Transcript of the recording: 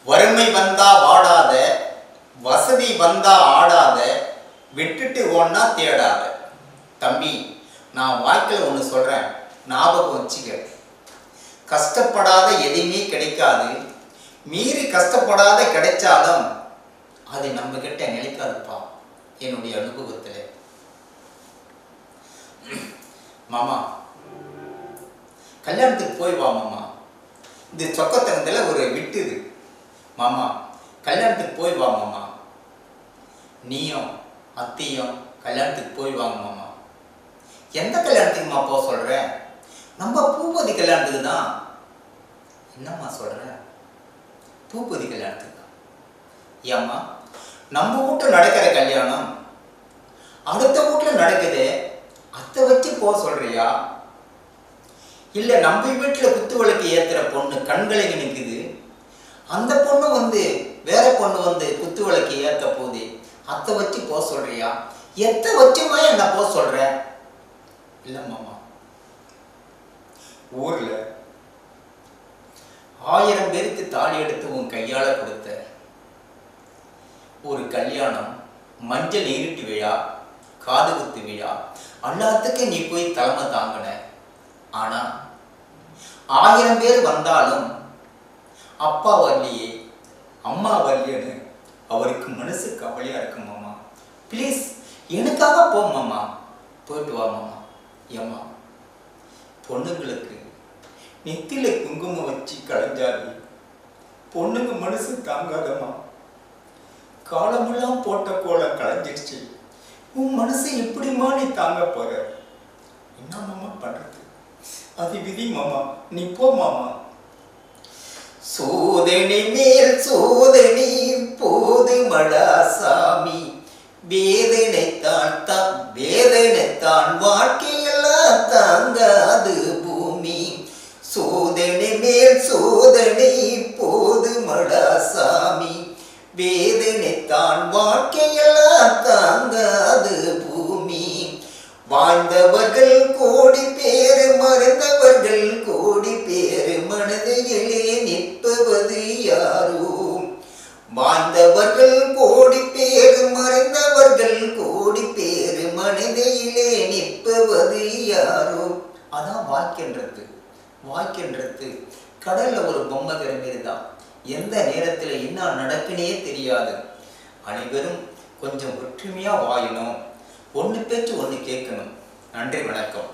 வறுமை வந்தா வாடாத, வசதி வந்தா ஆடாத, விட்டுட்டு ஓடனா தேடாத. தம்பி, நான் வாழ்க்கையில் ஒன்று சொல்கிறேன், ஞாபகம் வச்சுக்க. கஷ்டப்படாத எதுவுமே கிடைக்காது. மீறி கஷ்டப்படாத கிடைச்சாலும் அது நம்ம கிட்ட நிலைக்காதுப்பா. என்னுடைய அனுபவத்தில் மாமா, கல்யாணத்துக்கு போய் வா மாமா. இந்த சொக்கத்தனத்தில் ஒரு விட்டுது மாமா. கல்யாணத்துக்கு போய் வா மாமா. நீயும் அத்தையும் கல்யாணத்துக்கு போய் வாங்க மாமா. எந்த கல்யாணத்துக்குமா போக சொல்ற? நம்ம பூபதி கல்யாணத்துக்கு தான். என்னம்மா சொல்ற? பூபதி கல்யாணத்துக்கு தான். ஏம்மா, நம்ம வீட்டில் நடக்கிற கல்யாணம் அடுத்த வீட்டில் நடக்குது, அதை வச்சு போக சொல்றியா? இல்லை நம்ம வீட்டில் குத்து விளக்கு ஏற்றுற பொண்ணு கண்கலங்கி நிற்குது, அந்த பொண்ணு வேற பொண்ணு குத்து விளக்கு ஏற்ற போகுது, அதை வச்சு போக சொல்றியா? எத்தை வச்சுமா என்ன போக சொல்ற? இல்லை மாமா, ஊர்ல 1000 பேருக்கு தாலி எடுத்து உன் கையால கொடுத்த ஒரு கல்யாணம், மஞ்சள் நீரிட்டு விழா, காது குத்து விழா, எல்லாத்துக்கும் நீ போய் தலைமை தாங்கின. ஆனா 1000 பேர் வந்தாலும் அப்பா வரலையே, அம்மா வரலையேன்னு அவருக்கு மனசு கவலையா இருக்கு மாமா. ப்ளீஸ் எனக்காக போ மாமா, போயிட்டு வா மாமா. ஏம்மா, பொண்ணுங்களுக்கு நெத்தில குங்குமம் வச்சு களைஞ்சாரு பொண்ணுங்க மனசு தாங்காதம்மா. காலமெல்லாம் போட்ட கோலம் களைஞ்சிடுச்சு, உன் மனசு எப்படிமா நீ தாங்க போற? என்ன மாமா பண்றது? அது விதி மாமா, நீ போ மாமா. சோதனை மேல் சோதனை போது மடா சாமி, வேதனைத்தான் வாழ்க்கையெல்லாம் தாங்காது பூமி. சோதனை மேல் சோதனை போது மடா சாமி, வேதனைத்தான் வாழ்க்கையெல்லாம் தாங்காது பூமி. வாழ்ந்தவர்கள் கோடி பேரு, மறந்தவர்கள் கோடி பேரு, மனதிலே நிற்பவது யாரோ? வாழ்ந்தவர்கள் கோடி பேரு, மறைந்தவர்கள் கோடி பேரு, மனதிலே நிற்பது யாரோ? அதான் வாழ்க்கைன்றது. வாழ்க்கைன்றது கடல்ல ஒரு பொம்மை மாரி தான். எந்த நேரத்தில் என்ன நடக்குனே தெரியாது. அனைவரும் கொஞ்சம் ஒற்றுமையா வாழணும், ஒன்று பேச்சு ஒன்று கேட்கணும். நன்றி, வணக்கம்.